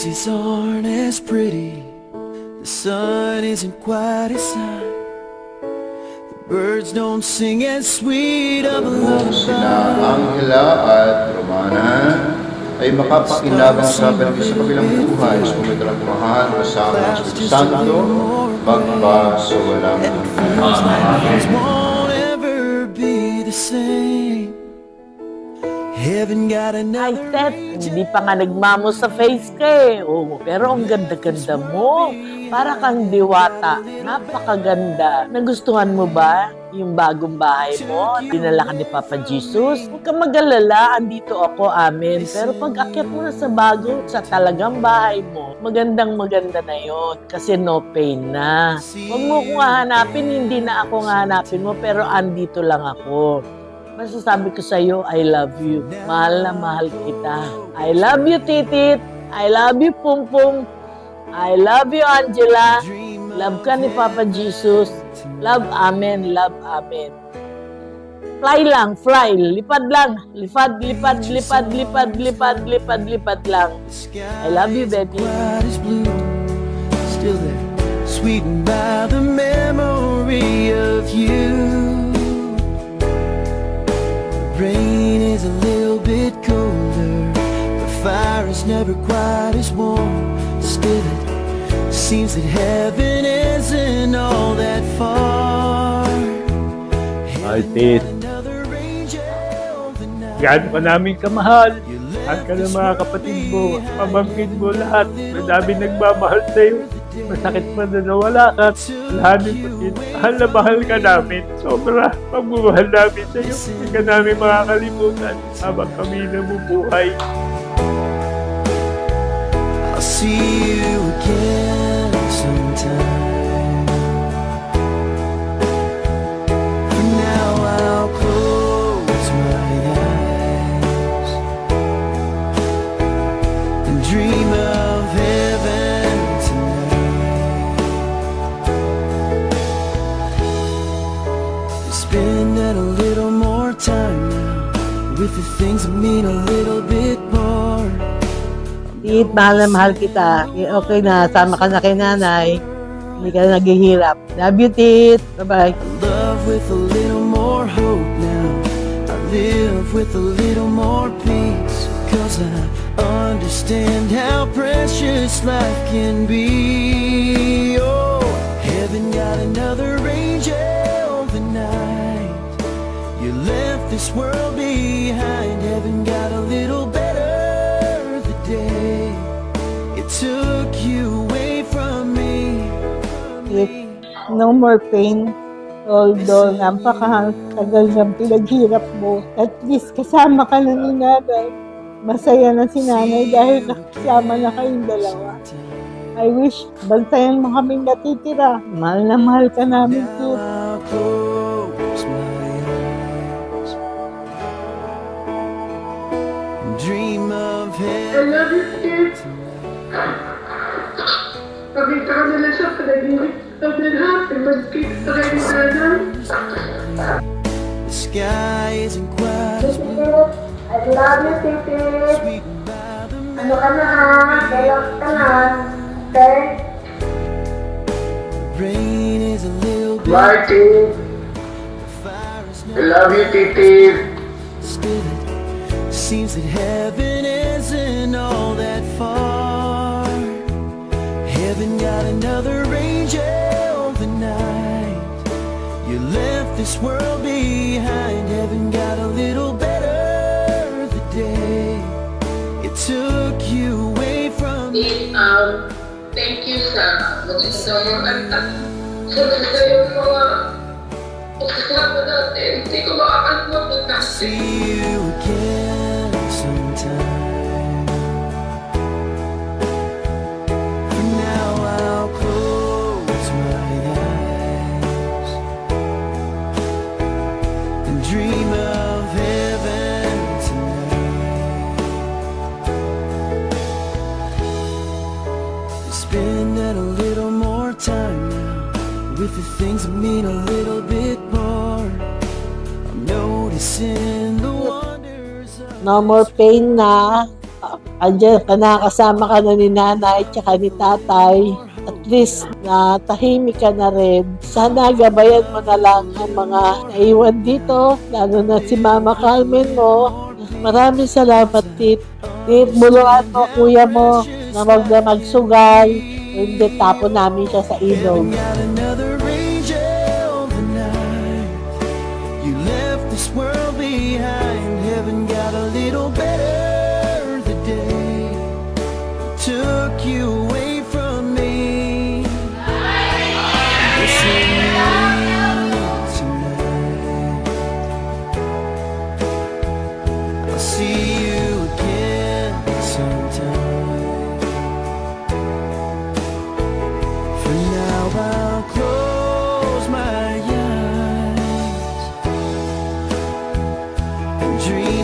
roses aren't as pretty, the sun isn't quite as high, the birds don't sing as sweet of a Sina lullaby. Angela at Romana ay makapakinabang sa kabilang buhay sa kumitra ng mahal kasama ng Espiritu Santo magpa sa walang Things won't ever be the same. Heaven got Ay, another Tet, hindi pa nga nagmamo sa face ka eh. Oo, pero ang ganda-ganda mo. Para kang diwata. Napakaganda. Nagustuhan mo ba yung bagong bahay mo? Dinala ka ni Papa Jesus? Huwag ka mag-alala, andito ako, amen. Pero pag akyat mo na sa bago, sa talagang bahay mo, magandang-maganda na yon kasi no pain na. Huwag mo kong hahanapin, hindi na ako hahanapin mo, pero andito lang ako. Masasabi ko sa iyo, I love you. Mahal na mahal kita. I love you, Titit. I love you, Pum-Pum. I love you, Angela. Love ka ni Papa Jesus. Love, amen. Love, amen. Fly lang, fly. Lipad lang. Lipad, lipad, lipad, lipad, lipad, lipad, lipad lang. I love you, baby. Still there, sweetened by the memory of you. Rain is a little bit colder, the fire is never quite as warm. Still it seems that heaven isn't all that far. Altis, gaano ka namin kamahal at ka ng mga kapatid mo, pamangkin mo lahat. Madami nagmamahal sa'yo. Masakit man na nawala ka. Lahanin mo din. Mahal ka namin. Sobra pagmamahal namin sa'yo. Hindi ka namin makakalimutan habang kami nabubuhay. I'll see you again sometime. For now I'll close my eyes and dream of heaven tonight. Spending a little more time now with the things that mean a little bit more. Tit, mahal na mahal kita. Okay na, sama ka na kay nanay. Hindi ka na naghihirap. Love you, Tit. Bye-bye. Love with a little more hope now. I live with a little more peace, 'cause I understand how precious life can be. Oh, heaven got another angel tonight. You left this world behind. Heaven got a little better the day it took you away from me. No more pain. Although napakatagal ng pinaghirap mo, at least kasama ka na ni nanay. Masaya na si nanay dahil nakasama na kayong dalawa. I wish bantayan mo kaming natitira. Mahal na mahal ka namin, Tit. I'll close my eyes and dream of I heaven. love you, Tit. Pakita ko nila siya panaginip of nila. Magkita kayo ni nanay. The sky isn't quite as Titit, I love you, Titit. sweet by the Ano ka na ha? Relax ka na. Okay? rain is a little bit. Marty, Fire is I love you, Titi. still it seems that heaven isn't all that far. Heaven got another angel tonight. You left this world behind. Heaven got a little better the day it took you away from me. Thank you sa magsasamaan at sa yung mga pagsasama natin. Hindi ko makakalimutan na. See you again sometime. For now I'll close my eyes and dream of heaven tonight. Spending a little more time now with the things that mean a little bit more. I'm noticing the wonders of No more pain na. Andiyan ka na, kasama ka na ni nanay tsaka ni tatay. At least na tahimik ka na rin. Sana gabayan mo na lang ang mga naiwan dito, lalo na si Mama Carmen mo. Maraming salamat, Tit. Tit, bulungan mo kuya mo na wag na magsugal. Hindi, tapon namin siya sa ilog. Got another angel tonight. You left this world behind. Heaven got a little better the day took you away from me. Listen tonight. I'll see you again sometime. For now I'll close my eyes and dream